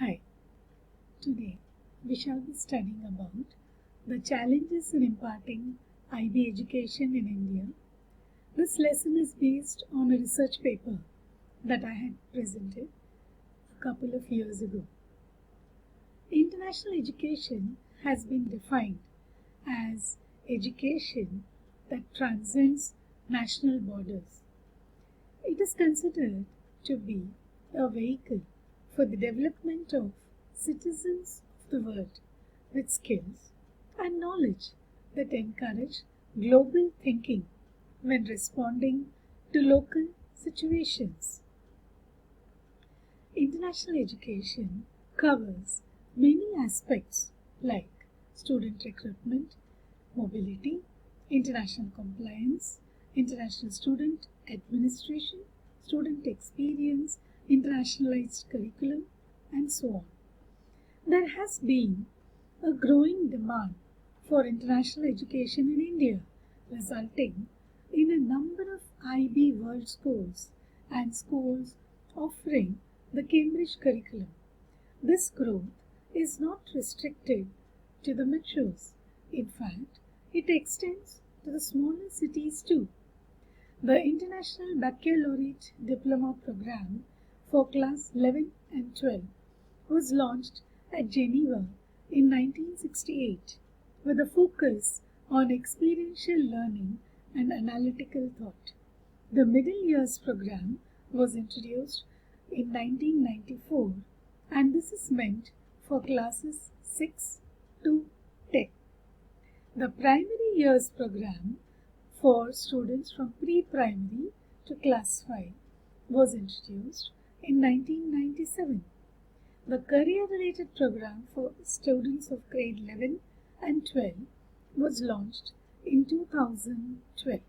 Hi, today we shall be studying about the challenges in imparting IB education in India. This lesson is based on a research paper that I had presented a couple of years ago. International education has been defined as education that transcends national borders. It is considered to be a vehicle for the development of citizens of the world with skills and knowledge that encourage global thinking when responding to local situations. International education covers many aspects like student recruitment, mobility, international compliance, international student administration, student experience, internationalized curriculum, and so on. There has been a growing demand for international education in India, resulting in a number of IB World Schools and schools offering the Cambridge curriculum. This growth is not restricted to the metros. In fact, it extends to the smaller cities too. The International Baccalaureate Diploma Program for Class 11 and 12 was launched at Geneva in 1968 with a focus on experiential learning and analytical thought. The Middle Years Program was introduced in 1994 and this is meant for classes 6 to 10. The Primary Years Program for students from pre-primary to class 5 was introduced in 1997. The career-related program for students of grade 11 and 12 was launched in 2012.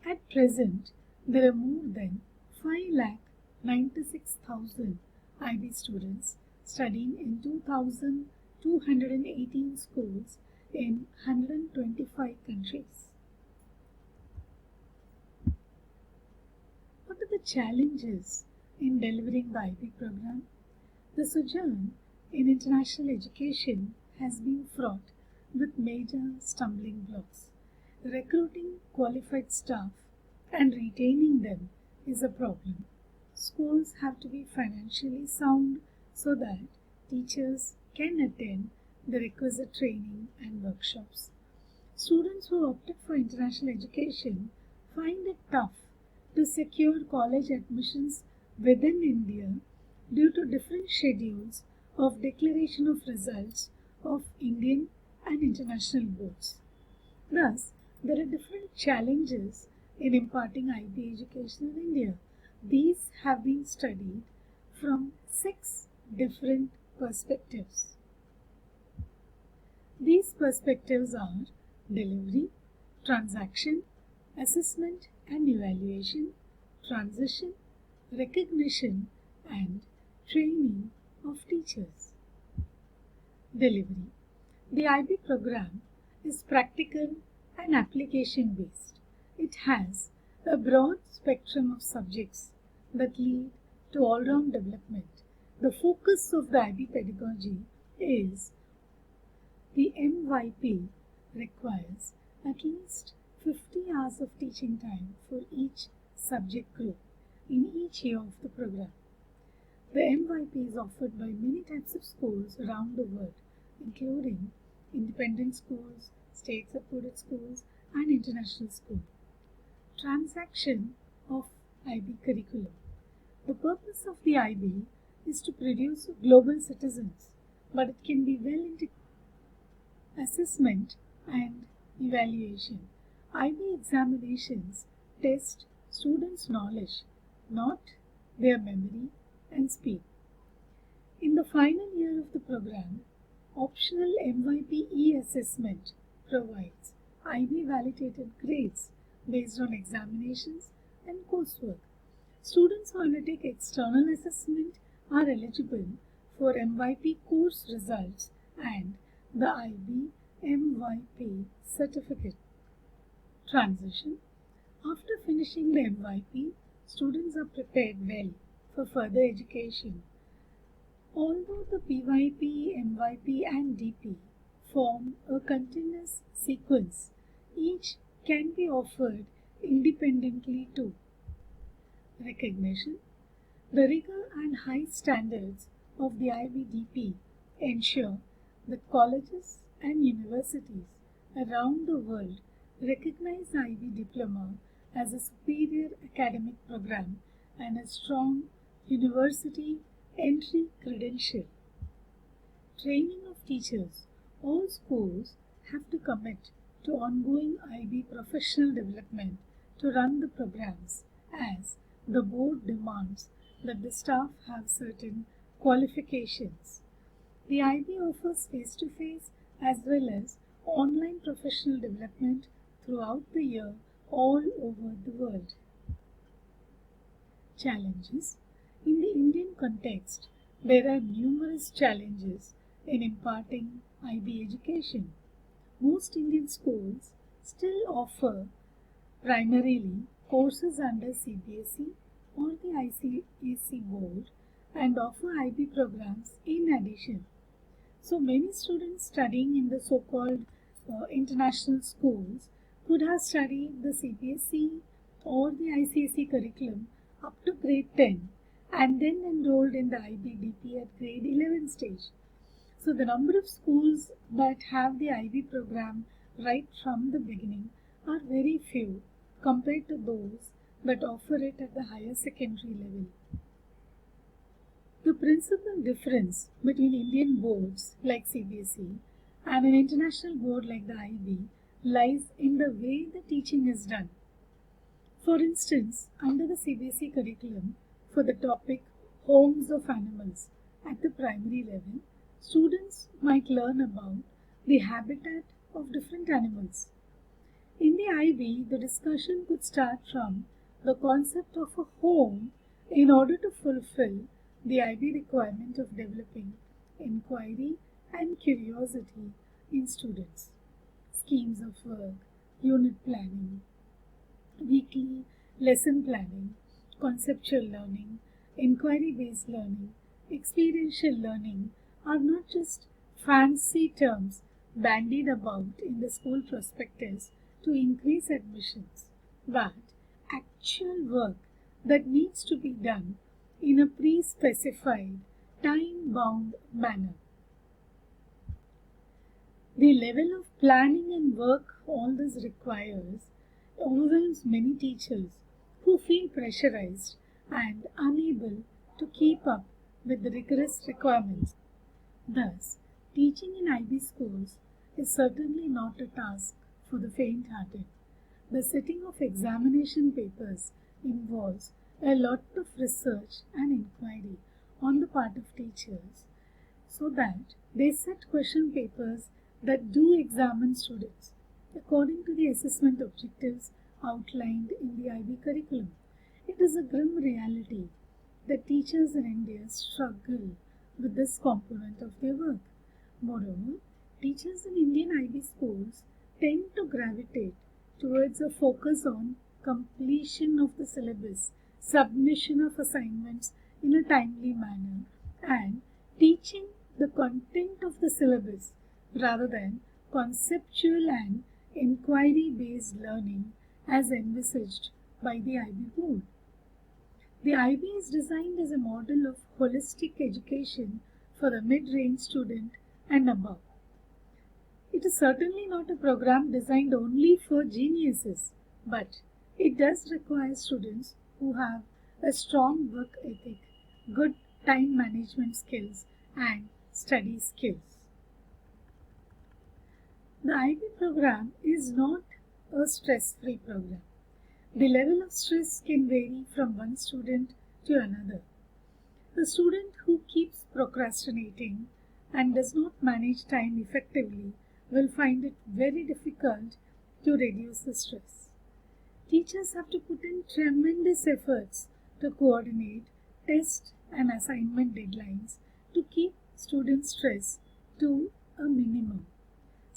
At present, there are more than 5,96,000 IB students studying in 2,218 schools in 125 countries. What are the challenges in delivering the IB program? The sojourn in international education has been fraught with major stumbling blocks. Recruiting qualified staff and retaining them is a problem. Schools have to be financially sound so that teachers can attend the requisite training and workshops. Students who opted for international education find it tough to secure college admissions within India due to different schedules of declaration of results of Indian and international boards. Thus, there are different challenges in imparting IB education in India. These have been studied from 6 different perspectives. These perspectives are delivery, transaction, assessment and evaluation, transition, recognition and training of teachers. Delivery. The IB program is practical and application based. It has a broad spectrum of subjects that lead to all-round development. The focus of the IB pedagogy is the MYP requires at least 50 hours of teaching time for each subject group in each year of the program. The MYP is offered by many types of schools around the world, including independent schools, state-supported schools, and international schools. Transaction of IB curriculum. The purpose of the IB is to produce global citizens, but it can be well integrated. Assessment and evaluation. IB examinations test students' knowledge, not their memory and speed. In the final year of the program, optional MYP e-assessment provides IB validated grades based on examinations and coursework. Students who undertake external assessment are eligible for MYP course results and the IB MYP certificate. Transition. After finishing the MYP, students are prepared well for further education. Although the PYP, MYP, and DP form a continuous sequence, each can be offered independently too. Recognition. The rigor and high standards of the IBDP ensure that colleges and universities around the world recognize the IB diploma as a superior academic program and a strong university entry credential. Training of teachers. All schools have to commit to ongoing IB professional development to run the programs, as the board demands that the staff have certain qualifications. The IB offers face-to-face as well as online professional development throughout the year all over the world. Challenges. In the Indian context, there are numerous challenges in imparting IB education. Most Indian schools still offer primarily courses under CBSE or the ICSE board and offer IB programs in addition. So many students studying in the so-called international schools could have studied the CBSE or the ICSE curriculum up to grade 10 and then enrolled in the IBDP at grade 11 stage. So the number of schools that have the IB program right from the beginning are very few compared to those that offer it at the higher secondary level. The principal difference between Indian boards like CBSE and an international board like the IB lies in the way the teaching is done. For instance, under the CBSE curriculum for the topic Homes of Animals at the primary level, students might learn about the habitat of different animals. In the IB, the discussion could start from the concept of a home in order to fulfill the IB requirement of developing inquiry and curiosity in students. Schemes of work, unit planning, weekly lesson planning, conceptual learning, inquiry-based learning, experiential learning are not just fancy terms bandied about in the school prospectus to increase admissions, but actual work that needs to be done in a pre-specified, time-bound manner. The level of planning and work all this requires overwhelms many teachers who feel pressurized and unable to keep up with the rigorous requirements. Thus, teaching in IB schools is certainly not a task for the faint-hearted. The setting of examination papers involves a lot of research and inquiry on the part of teachers so that they set question papers that do examine students according to the assessment objectives outlined in the IB curriculum. It is a grim reality that teachers in India struggle with this component of their work. Moreover, teachers in Indian IB schools tend to gravitate towards a focus on completion of the syllabus, submission of assignments in a timely manner, and teaching the content of the syllabus rather than conceptual and inquiry-based learning as envisaged by the IB board. The IB is designed as a model of holistic education for the mid-range student and above. It is certainly not a program designed only for geniuses, but it does require students who have a strong work ethic, good time management skills, and study skills. The IB program is not a stress-free program. The level of stress can vary from one student to another. A student who keeps procrastinating and does not manage time effectively will find it very difficult to reduce the stress. Teachers have to put in tremendous efforts to coordinate test and assignment deadlines to keep student stress to a minimum.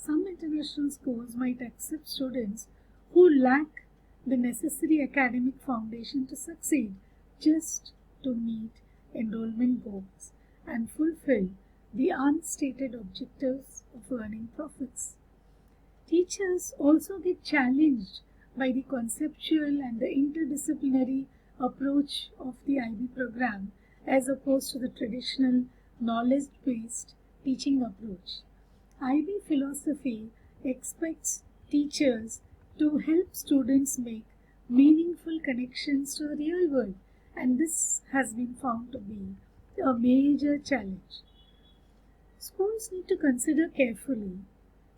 Some international schools might accept students who lack the necessary academic foundation to succeed just to meet enrollment goals and fulfill the unstated objectives of earning profits. Teachers also get challenged by the conceptual and the interdisciplinary approach of the IB program as opposed to the traditional knowledge-based teaching approach. IB philosophy expects teachers to help students make meaningful connections to the real world, and this has been found to be a major challenge. Schools need to consider carefully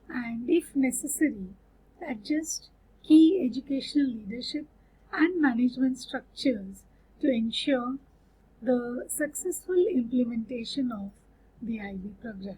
and, if necessary, adjust key educational leadership and management structures to ensure the successful implementation of the IB program.